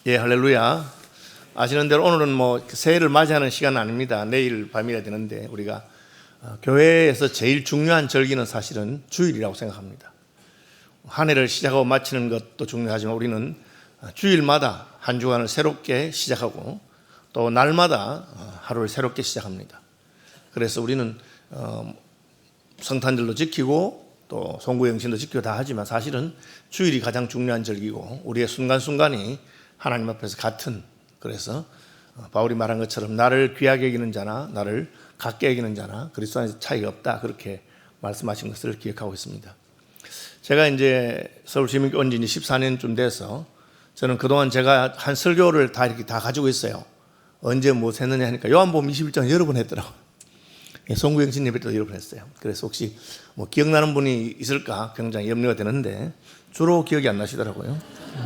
예, 할렐루야. 아시는 대로 오늘은 뭐 새해를 맞이하는 시간은 아닙니다. 내일 밤이라 되는데 우리가 교회에서 제일 중요한 절기는 사실은 주일이라고 생각합니다. 한 해를 시작하고 마치는 것도 중요하지만 우리는 주일마다 한 주간을 새롭게 시작하고 또 날마다 하루를 새롭게 시작합니다. 그래서 우리는 성탄절도 지키고 또 송구영신도 지키고 다 하지만 사실은 주일이 가장 중요한 절기고 우리의 순간순간이 하나님 앞에서 같은, 그래서 바울이 말한 것처럼 나를 귀하게 여기는 자나 나를 갖게 여기는 자나 그리스도 안에서 차이가 없다, 그렇게 말씀하신 것을 기억하고 있습니다. 제가 이제 서울시민교회 온 지 14년쯤 돼서 저는 그동안 제가 한 설교를 다 이렇게 다 가지고 있어요. 언제 뭐 했느냐 하니까 요한복음 21장 여러 번 했더라고요. 송구영신 예배도 여러 번 했어요. 그래서 혹시 뭐 기억나는 분이 있을까 굉장히 염려가 되는데 주로 기억이 안 나시더라고요.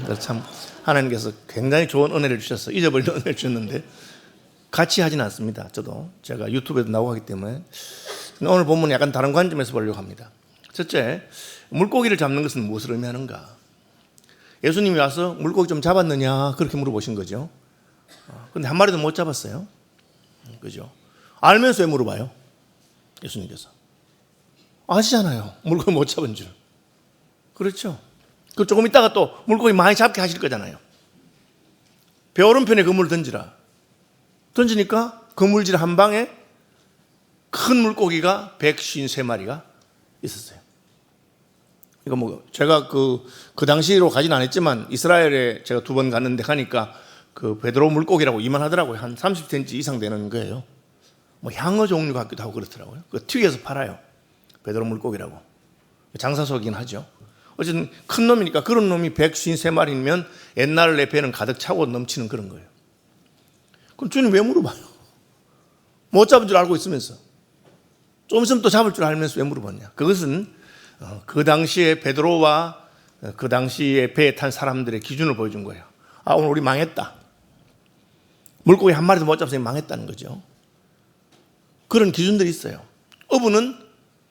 그래서 참 하나님께서 굉장히 좋은 은혜를 주셔서 잊어버린 은혜를 주셨는데 같이 하진 않습니다. 저도 제가 유튜브에도 나오고 하기 때문에 오늘 본문은 약간 다른 관점에서 보려고 합니다. 첫째, 물고기를 잡는 것은 무엇을 의미하는가? 예수님이 와서 물고기 좀 잡았느냐 그렇게 물어보신 거죠. 근데 한 마리도 못 잡았어요. 그죠? 알면서 왜 물어봐요? 예수님께서 아시잖아요, 물고기 못 잡은 줄. 그렇죠? 그 조금 있다가 또 물고기 많이 잡게 하실 거잖아요. 배 오른편에 그물을 던지라. 던지니까 그물질 한 방에 큰 물고기가 153마리가 있었어요. 이거 뭐 제가 그 당시로 가진 않았지만 이스라엘에 제가 2번 갔는데 가니까 그 베드로 물고기라고 이만하더라고요. 한 30cm 이상 되는 거예요. 뭐 향어 종류 같기도 하고 그렇더라고요. 그 튀겨서 팔아요. 베드로 물고기라고. 장사소이긴 하죠. 어쨌든 큰 놈이니까 그런 놈이 153마리면 옛날 내 배는 가득 차고 넘치는 그런 거예요. 그럼 주님 왜 물어봐요? 못 잡은 줄 알고 있으면서, 좀 있으면 또 잡을 줄 알면서 왜 물어봤냐? 그것은 그 당시에 베드로와 그 당시에 배에 탄 사람들의 기준을 보여준 거예요. 아, 오늘 우리 망했다. 물고기 한 마리도 못 잡았으니 망했다는 거죠. 그런 기준들이 있어요. 어부는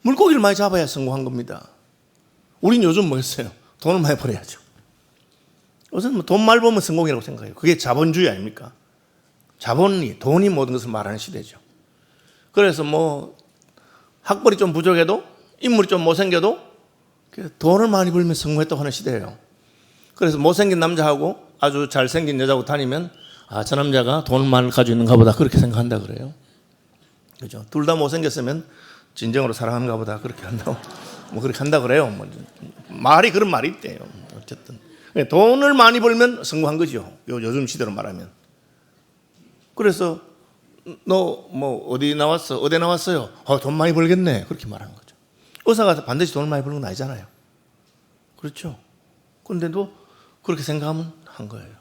물고기를 많이 잡아야 성공한 겁니다. 우린 요즘 뭐 했어요? 돈을 많이 벌어야죠. 우선 돈 많이 벌면 성공이라고 생각해요. 그게 자본주의 아닙니까? 자본이, 돈이 모든 것을 말하는 시대죠. 그래서 뭐 학벌이 좀 부족해도, 인물이 좀 못생겨도 돈을 많이 벌면 성공했다고 하는 시대예요. 그래서 못생긴 남자하고 아주 잘생긴 여자하고 다니면 아, 저 남자가 돈을 많이 가지고 있는가 보다 그렇게 생각한다 그래요. 그죠? 둘 다 못생겼으면 진정으로 사랑하는가 보다 그렇게 한다고 뭐 그렇게 한다 그래요. 뭐 말이 그런 말이 있대요. 어쨌든 돈을 많이 벌면 성공한 거죠. 요즘 시대로 말하면. 그래서 너 뭐 어디 나왔어? 어디 나왔어요? 돈 많이 벌겠네. 그렇게 말하는 거죠. 의사가 반드시 돈을 많이 벌는 건 아니잖아요. 그렇죠? 그런데도 그렇게 생각하면 한 거예요.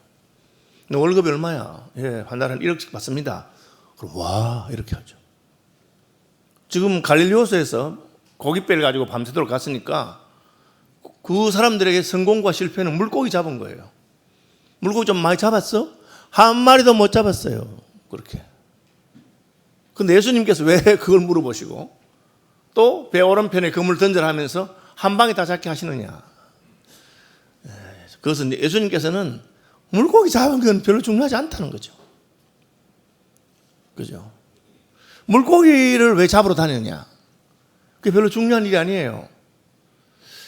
너 월급이 얼마야? 예, 한 달에 1억씩 받습니다. 그럼 와, 이렇게 하죠. 지금 갈릴리 호수에서 고깃배를 가지고 밤새도록 갔으니까 그 사람들에게 성공과 실패는 물고기 잡은 거예요. 물고기 좀 많이 잡았어? 한 마리도 못 잡았어요. 그렇게. 근데 예수님께서 왜 그걸 물어보시고 또 배 오른편에 그물 던져라 하면서 한 방에 다 잡게 하시느냐? 그것은 예수님께서는 물고기 잡은 건 별로 중요하지 않다는 거죠. 그죠? 물고기를 왜 잡으러 다니느냐? 그게 별로 중요한 일이 아니에요.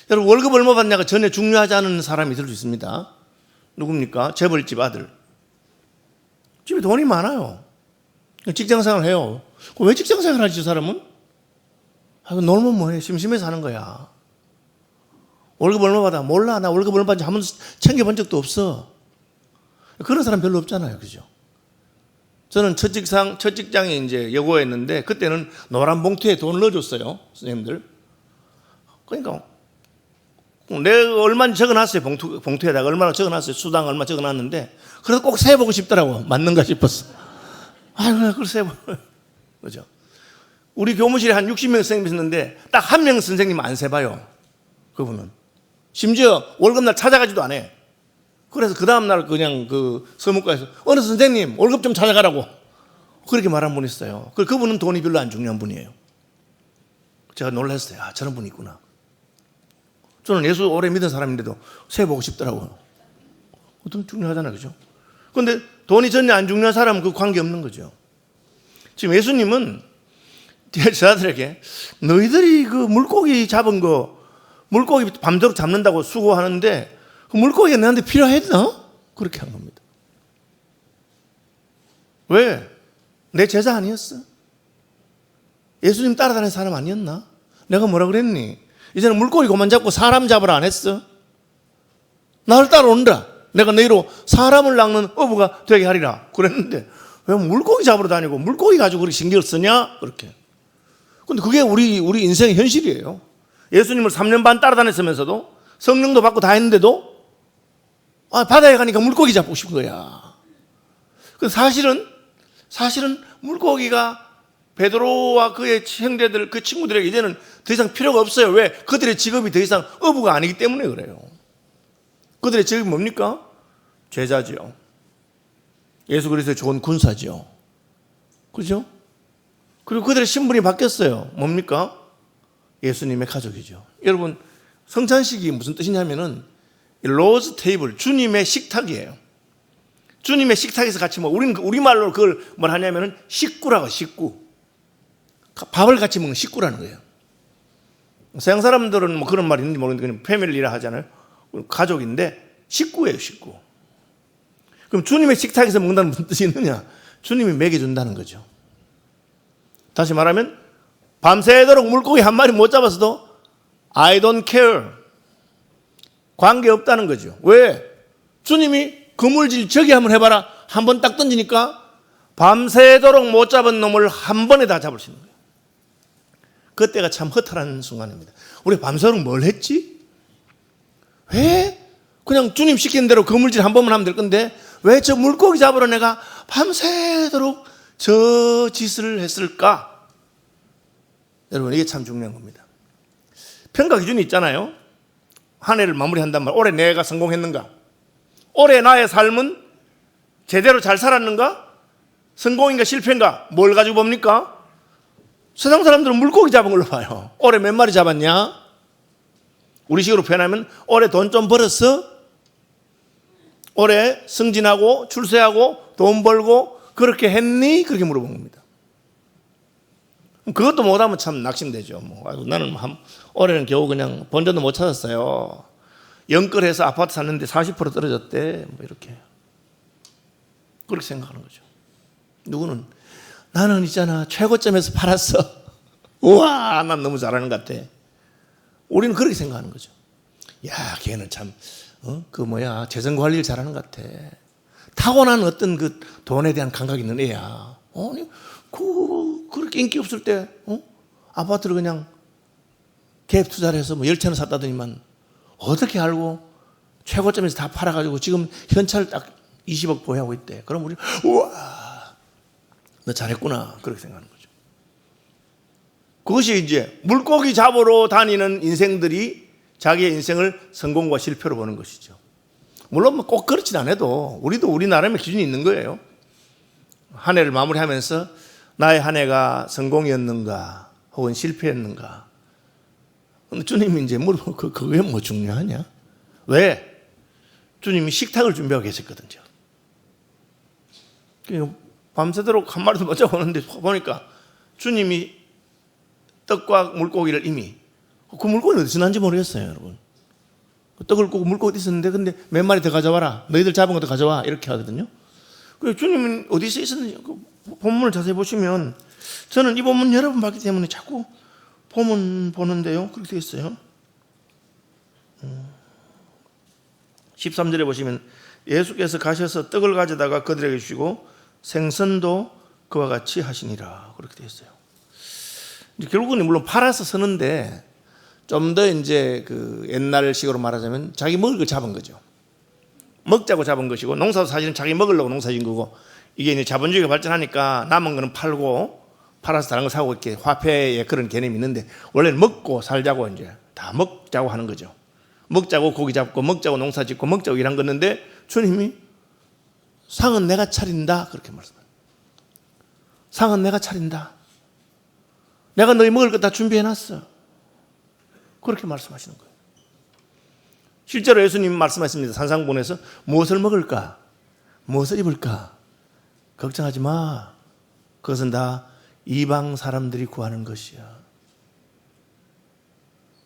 여러분, 월급 얼마 받냐가 전혀 중요하지 않은 사람이 있을 수 있습니다. 누굽니까? 재벌집 아들. 집에 돈이 많아요. 직장생활을 해요. 왜 직장생활을 하지, 저 사람은? 놀면 뭐해? 심심해서 하는 거야. 월급 얼마 받아? 몰라. 나 월급 얼마 받는지 한 번도 챙겨본 적도 없어. 그런 사람 별로 없잖아요. 그죠? 저는 첫 직장이 이제 여고였는데 그때는 노란 봉투에 돈을 넣어줬어요. 선생님들. 그러니까 내가 얼마나 적어놨어요. 봉투에다가 얼마나 적어놨어요. 수당 얼마 적어놨는데 그래도 꼭 세보고 싶더라고. 맞는가 싶었어. 아이고, 그걸 세보. 그죠? 우리 교무실에 한 60명 선생님이 있었는데 딱 한 명 선생님 안 세봐요. 그분은. 심지어 월급날 찾아가지도 안 해. 그래서 그 다음날 그냥 그 서문과에서 어느 선생님 월급 좀 찾아가라고 그렇게 말한 분이 있어요. 그분은 돈이 별로 안 중요한 분이에요. 제가 놀랐어요. 아, 저런 분이 있구나. 저는 예수 오래 믿은 사람인데도 세보고 싶더라고요. 어떤 중요하잖아요. 그죠? 그런데 돈이 전혀 안 중요한 사람은 그 관계없는 거죠. 지금 예수님은 제자들에게 너희들이 그 물고기 잡은 거, 물고기 밤새도록 잡는다고 수고하는데 그 물고기가 너한테 필요했나? 그렇게 한 겁니다. 왜? 내 제자 아니었어? 예수님 따라다니는 사람 아니었나? 내가 뭐라 그랬니? 이제는 물고기 그만 잡고 사람 잡으라 안 했어? 나를 따라온다. 내가 너희로 사람을 낚는 어부가 되게 하리라. 그랬는데 왜 물고기 잡으러 다니고 물고기 가지고 그렇게 신경을 쓰냐? 그렇게. 근데 그게 우리 인생의 현실이에요. 예수님을 3년 반 따라다녔으면서도 성령도 받고 다 했는데도 바다에 가니까 물고기 잡고 싶은 거야. 사실은 물고기가 베드로와 그의 형제들, 그 친구들에게 이제는 더 이상 필요가 없어요. 왜? 그들의 직업이 더 이상 어부가 아니기 때문에 그래요. 그들의 직업이 뭡니까? 제자지요. 예수 그리스도의 좋은 군사지요. 그죠? 그리고 그들의 신분이 바뀌었어요. 뭡니까? 예수님의 가족이죠. 여러분, 성찬식이 무슨 뜻이냐면은 로즈 테이블, 주님의 식탁이에요. 주님의 식탁에서 같이 우리는 우리말로 그걸 뭘 하냐면은 식구라고, 식구. 밥을 같이 먹는 식구라는 거예요. 서양 사람들은 뭐 그런 말이 있는지 모르겠는데 그냥 패밀리라 하잖아요. 가족인데 식구예요, 식구. 그럼 주님의 식탁에서 먹는다는 무슨 뜻이 있느냐? 주님이 먹여준다는 거죠. 다시 말하면 밤새도록 물고기 한 마리 못 잡았어도 I don't care. 관계없다는 거죠. 왜? 주님이 그물질 저기 한번 해봐라. 한 번 딱 던지니까 밤새도록 못 잡은 놈을 한 번에 다 잡을 수 있는 거예요. 그때가 참 허탈한 순간입니다. 우리 밤새도록 뭘 했지? 왜? 그냥 주님 시키는 대로 그물질 한 번만 하면 될 건데 왜 저 물고기 잡으러 내가 밤새도록 저 짓을 했을까? 여러분, 이게 참 중요한 겁니다. 평가 기준이 있잖아요. 한 해를 마무리한단 말. 올해 내가 성공했는가? 올해 나의 삶은 제대로 잘 살았는가? 성공인가 실패인가? 뭘 가지고 봅니까? 세상 사람들은 물고기 잡은 걸로 봐요. 올해 몇 마리 잡았냐? 우리 식으로 표현하면 올해 돈 좀 벌었어? 올해 승진하고 출세하고 돈 벌고 그렇게 했니? 그렇게 물어본 겁니다. 그것도 못하면 참 낙심되죠. 나는 올해는 겨우 그냥 본전도 못 찾았어요. 연끌해서 아파트 샀는데 40% 떨어졌대. 이렇게. 그렇게 생각하는 거죠. 누구는 나는 있잖아 최고점에서 팔았어. 우와, 난 너무 잘하는 것 같아. 우리는 그렇게 생각하는 거죠. 야, 걔는 참 재정 관리를 잘하는 것 같아. 타고난 어떤 그 돈에 대한 감각이 있는 애야. 아니, 그렇게 인기 없을 때 아파트를 그냥 갭 투자를 해서 10채는 샀다더니만 어떻게 알고 최고점에서 다 팔아가지고 지금 현찰 딱 20억 보유하고 있대. 그럼 우리 우와, 너 잘했구나, 그렇게 생각하는 거죠. 그것이 이제 물고기 잡으러 다니는 인생들이 자기의 인생을 성공과 실패로 보는 것이죠. 물론 꼭 그렇진 않아도 우리도 우리 나름의 기준이 있는 거예요. 한 해를 마무리하면서 나의 한 해가 성공이었는가 혹은 실패였는가. 근데 주님이 이제 물어보고 그게 뭐 중요하냐? 왜? 주님이 식탁을 준비하고 계셨거든요. 밤새도록 한 마리도 못 잡았는데 보니까 주님이 떡과 물고기를 이미, 그 물고기는 어디서 난지 모르겠어요, 여러분. 떡을 꽂고 물고기 있었는데 근데 몇 마리 더 가져와라. 너희들 잡은 것도 가져와. 이렇게 하거든요. 주님은 어디서 있었는지 본문을 자세히 보시면, 저는 이 본문 여러 번 봤기 때문에 자꾸 본문 보는데요. 그렇게 되어 있어요. 13절에 보시면 예수께서 가셔서 떡을 가져다가 그들에게 주시고 생선도 그와 같이 하시니라. 그렇게 되어 있어요. 결국은 물론 팔아서 쓰는데 좀 더 이제 그 옛날식으로 말하자면 자기 먹을 걸 잡은 거죠. 먹자고 잡은 것이고, 농사도 사실은 자기 먹으려고 농사진 거고, 이게 이제 자본주의가 발전하니까 남은 거는 팔아서 다른 거 사고 이렇게 화폐의 그런 개념이 있는데, 원래는 먹고 살자고 이제 다 먹자고 하는 거죠. 먹자고 고기 잡고, 먹자고 농사 짓고, 먹자고 일한 거였는데 주님이 상은 내가 차린다, 그렇게 말씀합니다. 상은 내가 차린다. 내가 너희 먹을 거 다 준비해놨어. 그렇게 말씀하시는 거예요. 실제로 예수님 말씀하십니다. 산상본에서 무엇을 먹을까? 무엇을 입을까? 걱정하지 마. 그것은 다 이방 사람들이 구하는 것이야.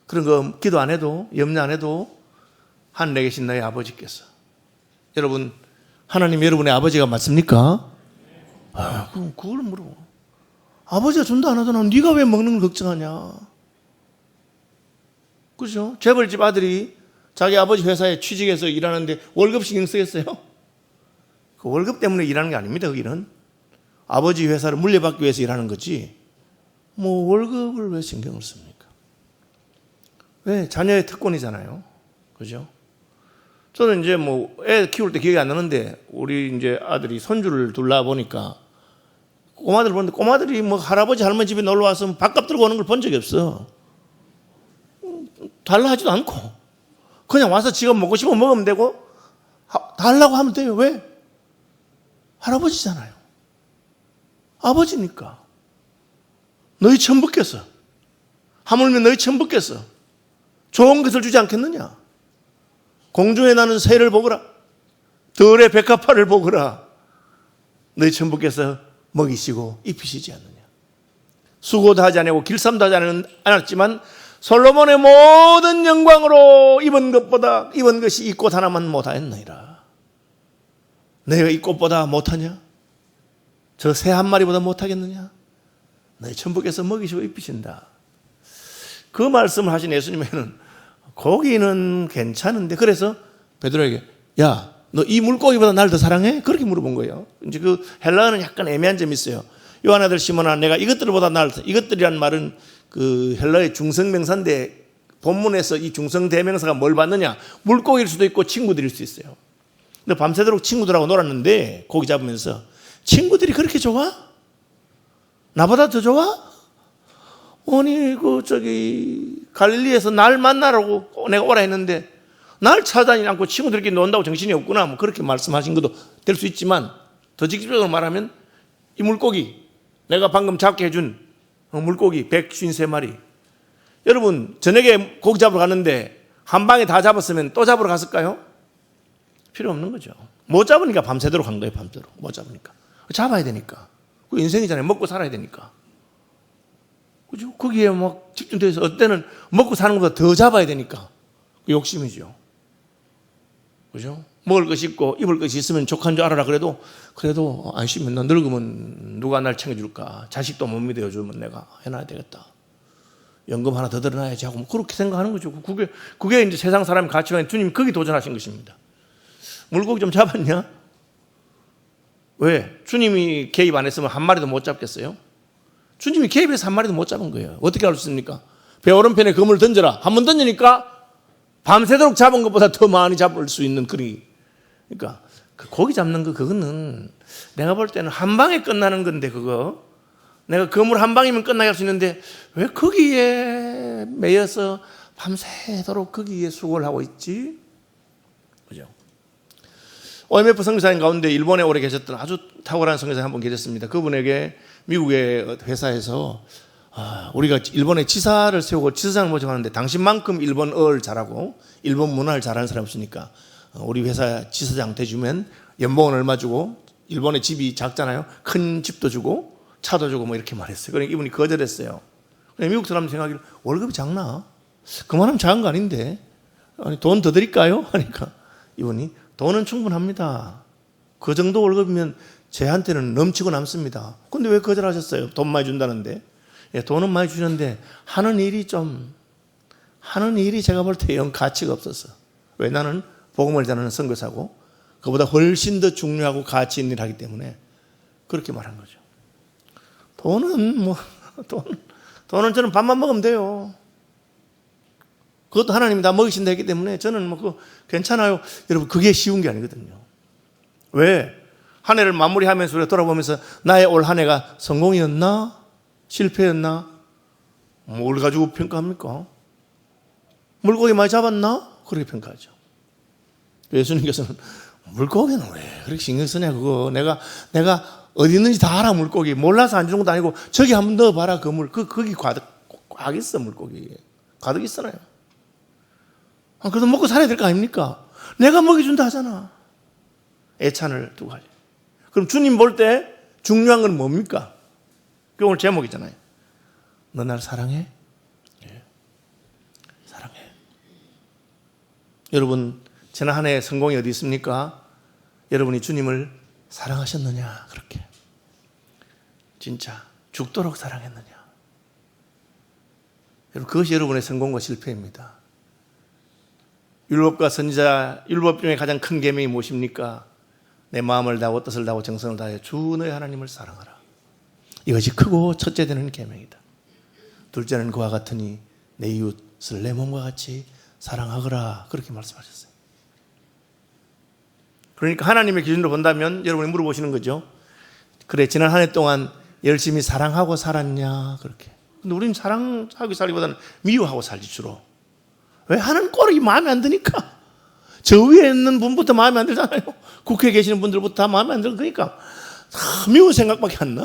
그런 거 기도 안 해도, 염려 안 해도 하늘에 계신 너희 아버지께서. 여러분, 하나님 여러분의 아버지가 맞습니까? 그럼 그걸 물어. 아버지가 준다 안 하잖아. 네가 왜 먹는 걸 걱정하냐? 그죠? 재벌집 아들이 자기 아버지 회사에 취직해서 일하는데 월급 신경 쓰겠어요? 그 월급 때문에 일하는 게 아닙니다. 거기는 아버지 회사를 물려받기 위해서 일하는 거지. 뭐 월급을 왜 신경을 씁니까? 왜? 자녀의 특권이잖아요. 그죠? 저는 이제 뭐 애 키울 때 기억이 안 나는데 우리 이제 아들이 손주를 둘러 보니까 꼬마들 보는데 꼬마들이 뭐 할아버지 할머니 집에 놀러 와서 밥값 들고 오는 걸 본 적이 없어. 달라 하지도 않고 그냥 와서 지가 먹고 싶으면 먹으면 되고 달라고 하면 돼요. 왜? 할아버지잖아요. 아버지니까. 너희 천부께서 하물며 너희 천부께서 좋은 것을 주지 않겠느냐? 공중에 나는 새를 보거라. 들의 백합화를 보거라. 너희 천부께서 먹이시고 입히시지 않느냐. 수고도 하지 않고 길쌈도 하지 않았지만 솔로몬의 모든 영광으로 입은 것이 이 꽃 하나만 못하였느니라. 내가 이 꽃보다 못하냐? 저 새 한 마리보다 못하겠느냐? 너희 천부께서 먹이시고 입히신다. 그 말씀을 하신 예수님에는 고기는 괜찮은데, 그래서 베드로에게 야, 너 이 물고기보다 날 더 사랑해? 그렇게 물어본 거예요. 이제 그 헬라어는 약간 애매한 점이 있어요. 요한 아들 시몬아, 내가 이것들보다 이것들이란 말은 그 헬라의 중성명사인데 본문에서 이 중성대명사가 뭘 받느냐? 물고기일 수도 있고 친구들일 수 있어요. 근데 밤새도록 친구들하고 놀았는데 고기 잡으면서 친구들이 그렇게 좋아? 나보다 더 좋아? 아니 갈릴리에서 날 만나라고 내가 오라 했는데 날 찾아다니지 않고 친구들끼리 논다고 정신이 없구나. 뭐 그렇게 말씀하신 것도 될 수 있지만 더 직접적으로 말하면 이 물고기, 내가 방금 잡게 해준 물고기 153마리. 여러분, 저녁에 고기 잡으러 갔는데 한 방에 다 잡았으면 또 잡으러 갔을까요? 필요 없는 거죠. 못 잡으니까 밤새도록 간 거예요. 밤새도록 못 잡으니까. 잡아야 되니까. 그 인생이잖아요. 먹고 살아야 되니까. 그죠? 거기에 막 집중돼서 어때는 먹고 사는 것보다 더 잡아야 되니까. 그 욕심이죠. 그죠? 먹을 것이 있고 입을 것이 있으면 족한 줄 알아라. 그래도 안심해. 너 늙으면 누가 날 챙겨줄까? 자식도 못 믿어. 요즘은 내가 해놔야 되겠다. 연금 하나 더 들어놔야지 하고 뭐 그렇게 생각하는 거죠. 그게 이제 세상 사람의 가치관이 주님이 거기 도전하신 것입니다. 물고기 좀 잡았냐? 왜? 주님이 개입 안 했으면 한 마리도 못 잡겠어요? 주님이 개입해서 한 마리도 못 잡은 거예요. 어떻게 알 수 있습니까? 배 오른편에 그물을 던져라. 한 번 던지니까 밤새도록 잡은 것보다 더 많이 잡을 수 있는 그러니까 그 고기 잡는 그거는 내가 볼 때는 한 방에 끝나는 건데 그거 내가 그물 한 방이면 끝나게 할 수 있는데 왜 거기에 매여서 밤새도록 거기에 수고를 하고 있지? 그죠? OMF 선교사님 가운데 일본에 오래 계셨던 아주 탁월한 선교사님 한 분 계셨습니다. 그분에게 미국의 회사에서 우리가 일본에 지사를 세우고 지사장을 모집하는데 당신만큼 일본어를 잘하고 일본 문화를 잘하는 사람이 없으니까 우리 회사 지사장 돼주면 연봉은 얼마 주고 일본의 집이 작잖아요. 큰 집도 주고 차도 주고 뭐 이렇게 말했어요. 그러니까 이분이 거절했어요. 미국 사람들 생각하기를 월급이 작나? 그만하면 작은 거 아닌데 아니 돈 더 드릴까요? 하니까 이분이 돈은 충분합니다. 그 정도 월급이면 저한테는 넘치고 남습니다. 근데 왜 거절하셨어요? 돈 많이 준다는데. 예, 돈은 많이 주는데 하는 일이 제가 볼 때 영 가치가 없었어. 왜? 나는 복음을 전하는 선교사고 그보다 훨씬 더 중요하고 가치 있는 일을 하기 때문에 그렇게 말한 거죠. 돈은 저는 밥만 먹으면 돼요. 그것도 하나님이 다 먹이신다 했기 때문에 저는 뭐 그거 괜찮아요. 여러분, 그게 쉬운 게 아니거든요. 왜? 한 해를 마무리하면서 우리가 돌아보면서 나의 올 한 해가 성공이었나? 실패였나? 뭘 가지고 평가합니까? 물고기 많이 잡았나? 그렇게 평가하죠. 예수님께서는 물고기는 왜 그렇게 신경 쓰냐 그거. 내가 어디 있는지 다 알아. 물고기 몰라서 안 주는 것도 아니고 저기 한번 넣어봐라. 그 물 거기 과득 있어. 물고기 가득 있어요. 그래도 먹고 살아야 될 거 아닙니까? 내가 먹여준다 하잖아. 애찬을 두고 가죠. 그럼 주님 볼 때 중요한 건 뭡니까? 그게 오늘 제목이잖아요. 너 날 사랑해? 예. 사랑해. 여러분, 지난 한 해의 성공이 어디 있습니까? 여러분이 주님을 사랑하셨느냐? 그렇게. 진짜 죽도록 사랑했느냐? 여러분, 그것이 여러분의 성공과 실패입니다. 율법과 선지자, 율법 중에 가장 큰 계명이 무엇입니까? 내 마음을 다하고 뜻을 다하고 정성을 다해 주 너의 하나님을 사랑하라. 이것이 크고 첫째 되는 계명이다. 둘째는 그와 같으니 내 이웃을 내 몸과 같이 사랑하거라. 그렇게 말씀하셨어요. 그러니까 하나님의 기준으로 본다면 여러분이 물어보시는 거죠. 그래, 지난 한 해 동안 열심히 사랑하고 살았냐? 그렇게. 근데 우리는 사랑하고 살기보다는 미워하고 살지 주로. 왜? 하는 꼴이 마음에 안 드니까. 저 위에 있는 분부터 마음에 안 들잖아요. 국회에 계시는 분들부터 다 마음에 안 들고, 그러니까 다 미운 생각밖에 안 나.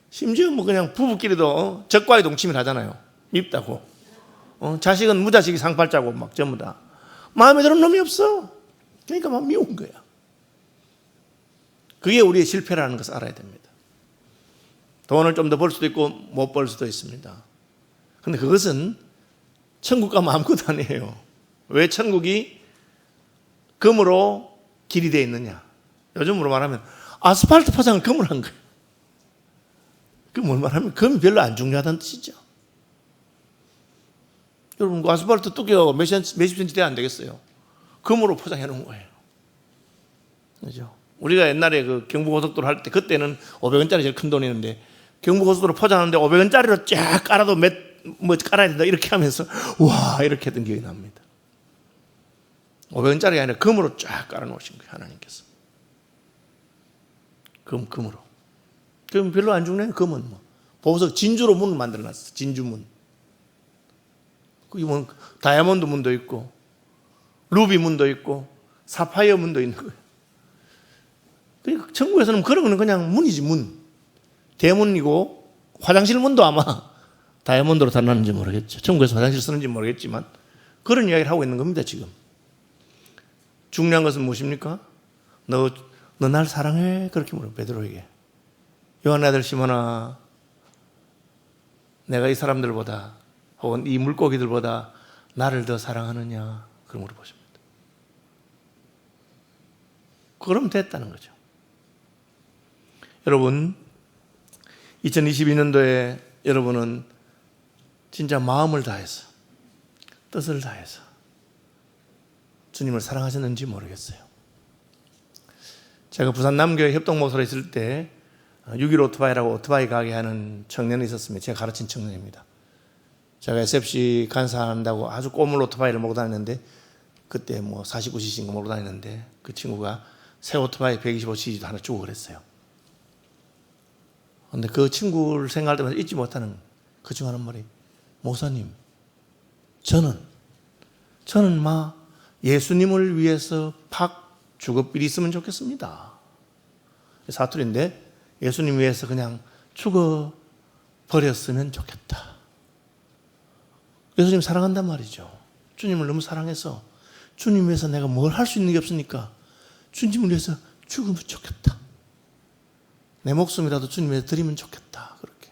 심지어 뭐 그냥 부부끼리도 적과의 동침을 하잖아요. 밉다고. 자식은 무자식이 상팔자고 막 전부 다. 마음에 드는 놈이 없어. 그러니까 막 미운 거야. 그게 우리의 실패라는 것을 알아야 됩니다. 돈을 좀 더 벌 수도 있고 못 벌 수도 있습니다. 그런데 그것은 천국 가면 아무것도 아니에요. 왜 천국이 금으로 길이 되어 있느냐? 요즘으로 말하면 아스팔트 포장을 금으로 한 거예요. 그게 뭘 말하면 금이 별로 안 중요하다는 뜻이죠. 여러분, 그 아스팔트 두께가 몇십 센치 돼야 안 되겠어요. 금으로 포장해 놓은 거예요. 그죠? 우리가 옛날에 그 경부고속도로 할 때 그때는 500원짜리 제일 큰 돈이었는데 경부고속도로 포장하는데 500원짜리로 쫙 깔아도 뭐 깔아야 된다 이렇게 하면서 와 이렇게 했던 기억이 납니다. 500원짜리가 아니라 금으로 쫙 깔아놓으신 거예요. 하나님께서. 금으로. 그럼 별로 안 중요해요. 금은 뭐 보석 진주로 문을 만들어놨어. 진주문. 거기 뭐 다이아몬드 문도 있고 루비 문도 있고 사파이어 문도 있는 거예요. 그러니까 천국에서는 그런 거는 그냥 문이지 문. 대문이고 화장실 문도 아마 다이아몬드로 달았는지 모르겠죠. 천국에서 화장실 쓰는지 모르겠지만 그런 이야기를 하고 있는 겁니다. 지금. 중요한 것은 무엇입니까? 너 날 사랑해? 그렇게 물어 베드로에게. 요한의 아들 시몬아, 내가 이 사람들보다 혹은 이 물고기들보다 나를 더 사랑하느냐? 그런 물어보십니다. 그럼 됐다는 거죠. 여러분, 2022년도에 여러분은 진짜 마음을 다해서 뜻을 다해서 주님을 사랑하셨는지 모르겠어요. 제가 부산 남교회 협동목소에 있을 때 6.15 오토바이라고 오토바이 가게 하는 청년이 있었습니다. 제가 가르친 청년입니다. 제가 SFC 간사한다고 아주 꼬물 오토바이를 몰고 다녔는데 그때 뭐 49cc인가 몰고 다녔는데 그 친구가 새 오토바이 125cc 하나 주고 그랬어요. 그런데 그 친구를 생각할 때마다 잊지 못하는 그 중 하는 말이 목사님, 저는 예수님을 위해서 팍 죽어삐리 있으면 좋겠습니다. 사투리인데 예수님 위해서 그냥 죽어버렸으면 좋겠다. 예수님 사랑한단 말이죠. 주님을 너무 사랑해서 주님 위해서 내가 뭘 할 수 있는 게 없으니까 주님을 위해서 죽으면 좋겠다. 내 목숨이라도 주님 위해서 드리면 좋겠다. 그렇게.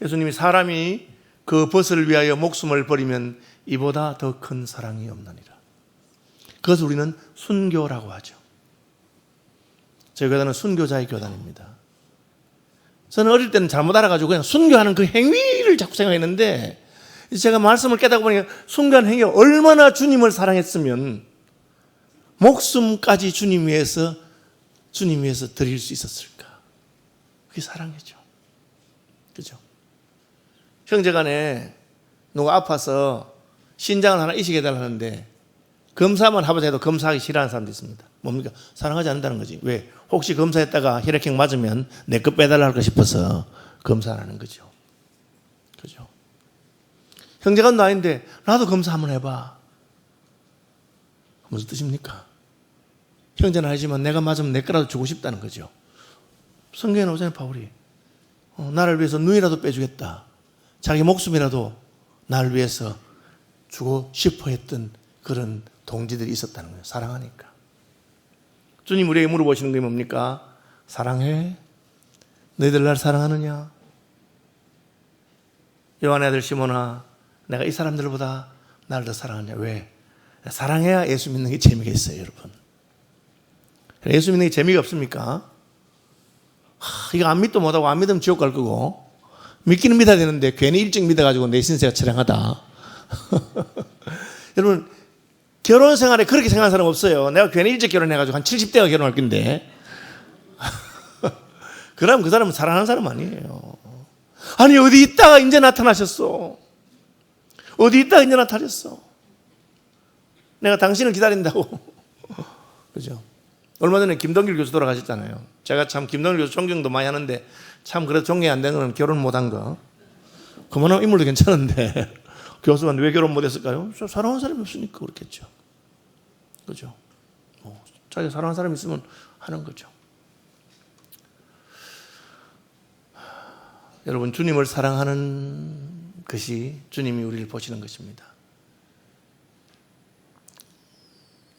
예수님이 사람이 그 벗을 위하여 목숨을 버리면 이보다 더 큰 사랑이 없느니라. 그것을 우리는 순교라고 하죠. 저희 교단은 순교자의 교단입니다. 저는 어릴 때는 잘못 알아가지고 그냥 순교하는 그 행위를 자꾸 생각했는데 제가 말씀을 깨닫고 보니까 순교하는 행위가 얼마나 주님을 사랑했으면 목숨까지 주님 위해서 드릴 수 있었을까. 그게 사랑이죠. 그죠? 형제간에 누가 아파서 신장을 하나 이식해달라 하는데 검사만 하고자 해도 검사하기 싫어하는 사람도 있습니다. 뭡니까? 사랑하지 않는다는 거지. 왜? 혹시 검사했다가 혈액형 맞으면 내 것 빼달라 할까 싶어서 검사 안 하는 거죠. 그죠? 형제간도 아닌데 나도 검사 한번 해봐. 무슨 뜻입니까? 형제는 알지만 내가 맞으면 내 거라도 주고 싶다는 거죠. 성경에 나오잖아요, 바울이. 나를 위해서 눈이라도 빼주겠다. 자기 목숨이라도 나를 위해서 주고 싶어 했던 그런 동지들이 있었다는 거예요. 사랑하니까. 주님 우리에게 물어보시는 게 뭡니까? 사랑해? 너희들 날 사랑하느냐? 요한의 아들 시몬아, 내가 이 사람들보다 나를 더 사랑하냐? 왜? 사랑해야 예수 믿는 게 재미가 있어요, 여러분. 예수 믿는 게 재미가 없습니까? 이거 안 믿도 못하고 안 믿으면 지옥 갈 거고, 믿기는 믿어야 되는데 괜히 일찍 믿어가지고 내 신세가 처량하다. 여러분, 결혼 생활에 그렇게 생각하는 사람 없어요. 내가 괜히 일찍 결혼해가지고 한 70대가 결혼할 건데. 그럼 그 사람은 사랑하는 사람 아니에요. 아니, 어디 있다가 이제 나타나셨어. 어디 있다가 이제 나타났어. 내가 당신을 기다린다고. 그죠? 얼마 전에 김동길 교수 돌아가셨잖아요. 제가 참 김동길 교수 존경도 많이 하는데 참 그래도 존경이 안 되는 건 결혼 못한 거. 그만한 인물도 괜찮은데 교수한테 왜 결혼 못했을까요? 저 사랑하는 사람이 없으니까 그렇겠죠. 그죠? 자기가 사랑하는 사람이 있으면 하는 거죠. 여러분, 주님을 사랑하는 것이 주님이 우리를 보시는 것입니다.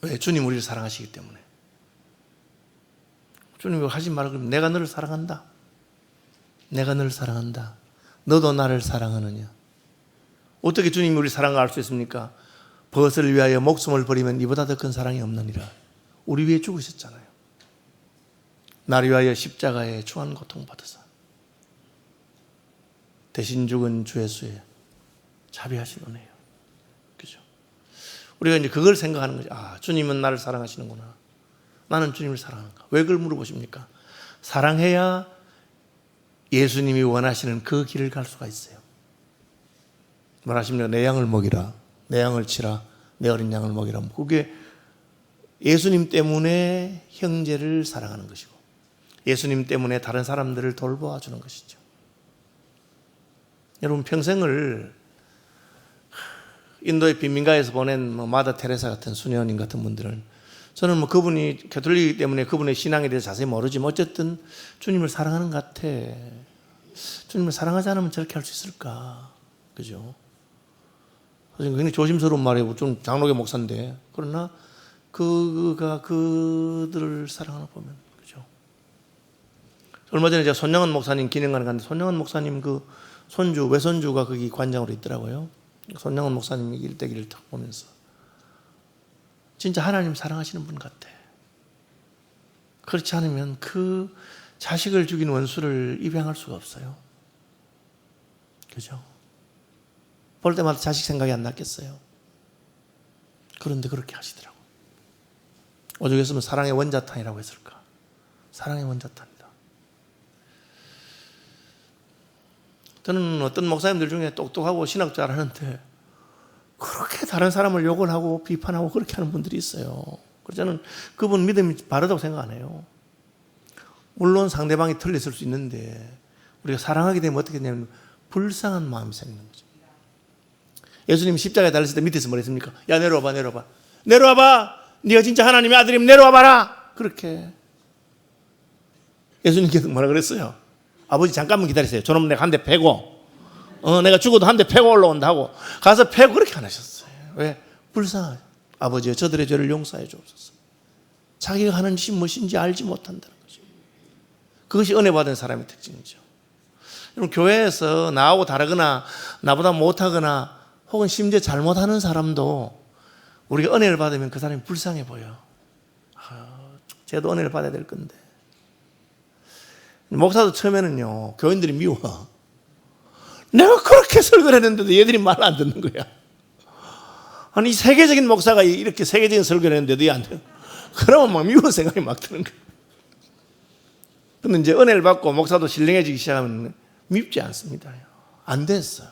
왜? 주님 우리를 사랑하시기 때문에. 주님이 하신 말은 그럼 내가 너를 사랑한다. 내가 너를 사랑한다. 너도 나를 사랑하느냐. 어떻게 주님이 우리 사랑을 알 수 있습니까? 벗을 위하여 목숨을 버리면 이보다 더 큰 사랑이 없느니라. 우리 위해 죽으셨잖아요. 나를 위하여 십자가에 추한 고통받으사 대신 죽은 주 예수의 자비하신 은혜요. 그죠? 우리가 이제 그걸 생각하는 거죠. 아, 주님은 나를 사랑하시는구나. 나는 주님을 사랑하는가. 왜 그걸 물어보십니까? 사랑해야 예수님이 원하시는 그 길을 갈 수가 있어요. 말하십니까? 내 양을 먹이라. 내 양을 치라. 내 어린 양을 먹이라. 그게 예수님 때문에 형제를 사랑하는 것이고 예수님 때문에 다른 사람들을 돌보아 주는 것이죠. 여러분, 평생을 인도의 빈민가에서 보낸 마더 테레사 같은 수녀님 같은 분들은 저는 그분이 가톨릭이기 때문에 그분의 신앙에 대해서 자세히 모르지만 어쨌든 주님을 사랑하는 것 같아. 주님을 사랑하지 않으면 저렇게 할 수 있을까? 그죠? 굉장히 조심스러운 말이에요. 좀 장로교 목사인데. 그러나 그가 그들을 사랑하나 보면, 그죠? 얼마 전에 제가 손영은 목사님 기념관에 갔는데 손영은 목사님 그 손주, 외손주가 거기 관장으로 있더라고요. 손영은 목사님이 일대기를 딱 보면서 진짜 하나님 사랑하시는 분 같아. 그렇지 않으면 그 자식을 죽인 원수를 입양할 수가 없어요. 그죠? 볼 때마다 자식 생각이 안 났겠어요. 그런데 그렇게 하시더라고요. 오죽했으면 사랑의 원자탄이라고 했을까? 사랑의 원자탄이다. 저는 어떤 목사님들 중에 똑똑하고 신학 잘하는데 그렇게 다른 사람을 욕을 하고 비판하고 그렇게 하는 분들이 있어요. 그래서 저는 그분 믿음이 바르다고 생각 안 해요. 물론 상대방이 틀렸을 수 있는데 우리가 사랑하게 되면 어떻게 되냐면 불쌍한 마음이 생기는 거죠. 예수님 십자가에 달렸을 때 밑에서 뭐 했습니까? 야, 내려와봐, 내려와봐. 내려와봐. 네가 진짜 하나님의 아들이면 내려와봐라. 그렇게 예수님께서 뭐라 그랬어요? 아버지 잠깐만 기다리세요. 저놈 내가 한 대 패고 내가 죽어도 한 대 패고 올라온다 하고 가서 패고 그렇게 안 하셨어요. 왜? 불쌍하죠. 아버지여 저들의 죄를 용서해 주옵소서. 자기가 하는 짓이 무엇인지 알지 못한다는 거죠. 그것이 은혜 받은 사람의 특징이죠. 여러분, 교회에서 나하고 다르거나 나보다 못하거나 혹은 심지어 잘못하는 사람도 우리가 은혜를 받으면 그 사람이 불쌍해 보여. 쟤도 은혜를 받아야 될 건데. 목사도 처음에는요, 교인들이 미워. 내가 그렇게 설교를 했는데도 얘들이 말 안 듣는 거야. 아니, 세계적인 목사가 이렇게 세계적인 설교를 했는데도 얘 안 돼. 그러면 막 미운 생각이 막 드는 거야. 근데 이제 은혜를 받고 목사도 신령해지기 시작하면 밉지 않습니다. 안 됐어.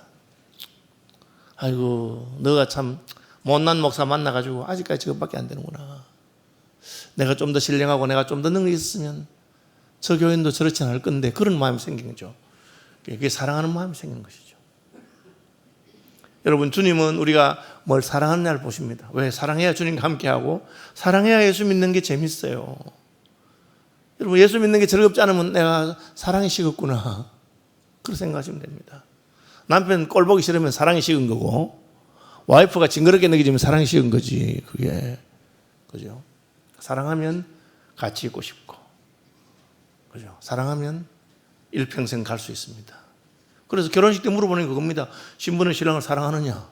아이고, 너가 참 못난 목사 만나가지고 아직까지 저것밖에 안 되는구나. 내가 좀 더 신령하고 내가 좀 더 능력이 있었으면 저 교인도 저렇지 않을 건데, 그런 마음이 생긴 거죠. 그게 사랑하는 마음이 생기는 것이죠. 여러분, 주님은 우리가 뭘 사랑하느냐를 보십니다. 왜? 사랑해야 주님과 함께하고 사랑해야 예수 믿는 게 재밌어요. 여러분, 예수 믿는 게 즐겁지 않으면 내가 사랑이 식었구나, 그렇게 생각하시면 됩니다. 남편 꼴 보기 싫으면 사랑이 식은 거고 와이프가 징그럽게 느껴지면 사랑이 식은 거지. 그게, 그죠? 사랑하면 같이 있고 싶고, 그죠? 사랑하면 일평생 갈 수 있습니다. 그래서 결혼식 때 물어보는 게 그겁니다. 신부는 신랑을 사랑하느냐?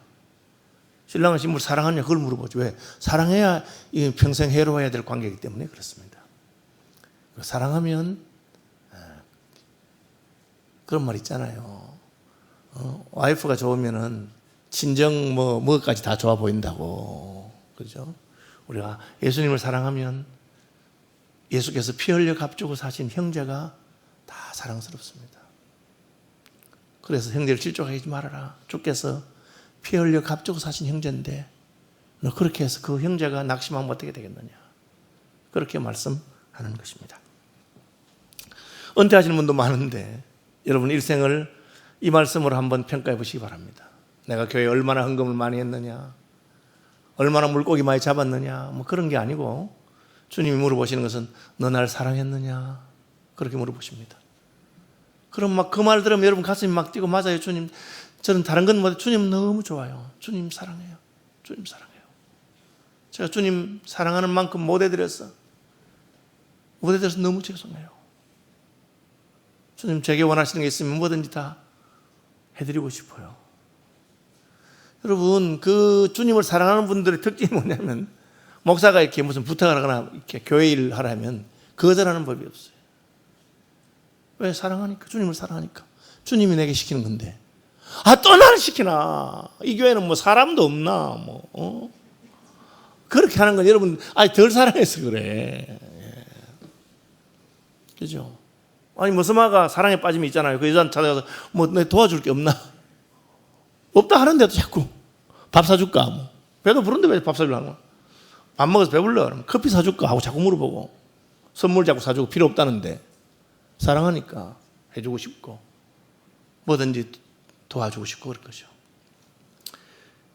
신랑은 신부를 사랑하느냐? 그걸 물어보죠. 왜? 사랑해야 평생 해로워야 될 관계이기 때문에 그렇습니다. 사랑하면, 그런 말 있잖아요. 와이프가 좋으면은 친정 뭐까지 다 좋아 보인다고. 그죠? 우리가 예수님을 사랑하면 예수께서 피 흘려 값주고 사신 형제가 다 사랑스럽습니다. 그래서 형제를 질투하게 하지 말아라. 주께서 피 흘려 값주고 사신 형제인데 너 그렇게 해서 그 형제가 낙심하면 어떻게 되겠느냐. 그렇게 말씀하는 것입니다. 은퇴하시는 분도 많은데 여러분 일생을 이 말씀으로 한번 평가해 보시기 바랍니다. 내가 교회에 얼마나 헌금을 많이 했느냐, 얼마나 물고기 많이 잡았느냐, 뭐 그런 게 아니고 주님이 물어보시는 것은 너 날 사랑했느냐, 그렇게 물어보십니다. 그럼 막 그 말 들으면 여러분 가슴이 막 뛰고, 맞아요 주님, 저는 다른 건 뭐든 주님 너무 좋아요. 주님 사랑해요. 주님 사랑해요. 제가 주님 사랑하는 만큼 못 해드려서 너무 죄송해요. 주님 제게 원하시는 게 있으면 뭐든지 다 해드리고 싶어요. 여러분, 그 주님을 사랑하는 분들의 특징이 뭐냐면, 목사가 이렇게 무슨 부탁을 하거나 이렇게 교회 일을 하라면 거절하는 법이 없어요. 왜? 사랑하니까. 주님을 사랑하니까. 주님이 내게 시키는 건데, 또 나를 시키나? 이 교회는 뭐 사람도 없나? 그렇게 하는 건 여러분, 덜 사랑해서 그래. 그죠? 머스마가 사랑에 빠짐이 있잖아요. 그 여자한테 찾아가서 내 도와줄 게 없나? 없다 하는데도 자꾸 밥 사줄까? 배도 부른데 왜 밥 사주려는 거야? 밥 먹어서 배불러. 그러면 커피 사줄까? 하고 자꾸 물어보고, 선물 자꾸 사주고 필요 없다는데 사랑하니까 해주고 싶고 뭐든지 도와주고 싶고 그럴 거죠.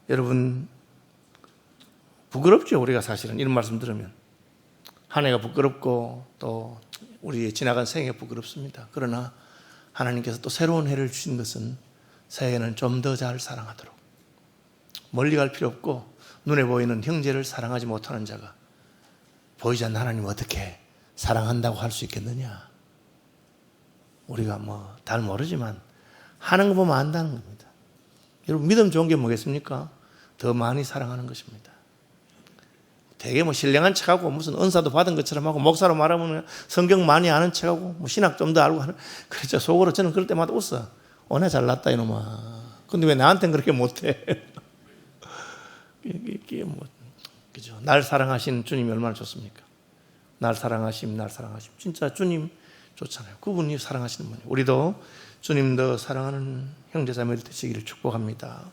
여러분, 부끄럽죠. 우리가 사실은 이런 말씀 들으면 한 해가 부끄럽고 또 우리의 지나간 생애가 부끄럽습니다. 그러나 하나님께서 또 새로운 해를 주신 것은 새해에는 좀 더 잘 사랑하도록, 멀리 갈 필요 없고 눈에 보이는 형제를 사랑하지 못하는 자가 보이지 않는 하나님을 어떻게 사랑한다고 할 수 있겠느냐. 우리가 잘 모르지만 하는 거 보면 안다는 겁니다. 여러분, 믿음 좋은 게 뭐겠습니까? 더 많이 사랑하는 것입니다. 되게 신령한 척하고 무슨 은사도 받은 것처럼 하고 목사로 말하면 성경 많이 아는 척하고 신학 좀 더 알고 하는, 그렇죠. 속으로 저는 그럴 때마다 웃어. 내 잘났다 이놈아. 근데 왜 나한테는 그렇게 못해? 이게 그죠? 날 사랑하신 주님이 얼마나 좋습니까? 날 사랑하심. 진짜 주님 좋잖아요. 그분이 사랑하시는 분이에요. 우리도 주님 더 사랑하는 형제자매들 되시기를 축복합니다.